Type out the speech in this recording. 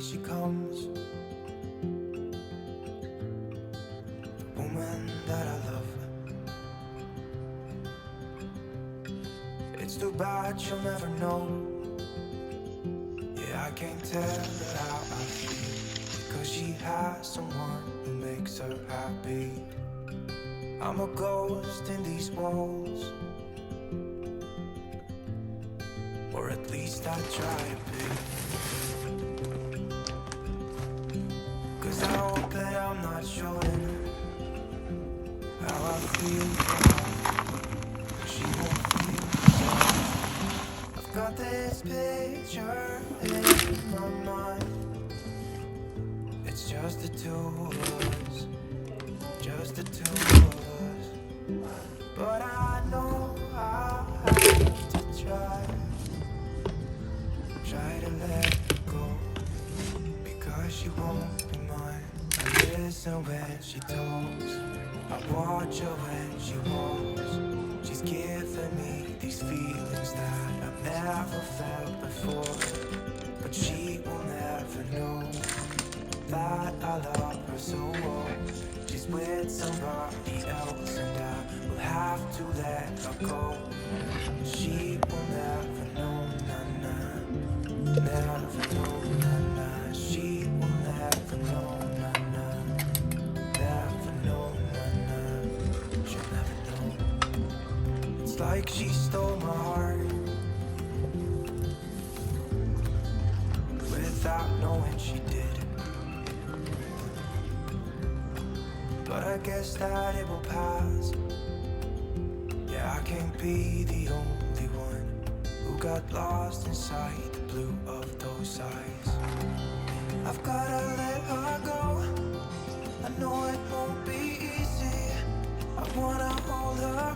she comes, the woman that I love. It's too bad she'll never know. Yeah, I can't tell her how I feel, because she has someone who makes her happy. I'm a ghost in these walls, or at least I try to be. 'Cause I hope that I'm not showing how I feel for her, 'cause she won't feel the same. I've got this picture in my mind. It's just the two of us, just the two of us. But I know I have to try to let her go, because she won't be mine. I listen when she talks, I watch her when she walks. She's giving me these feelings that I've never felt before, but she will never know that I love her so well. She's with somebody else and I will have to let her go. She will never know, nah, never know, nah. She will never know, nah, never know, nah. She'll never know. It's like she stole my heart without knowing she did. But I guess that it will pass. Yeah, I can't be the only one who got lost inside the blue of those eyes. I've gotta let her go. I know it won't be easy. I wanna hold her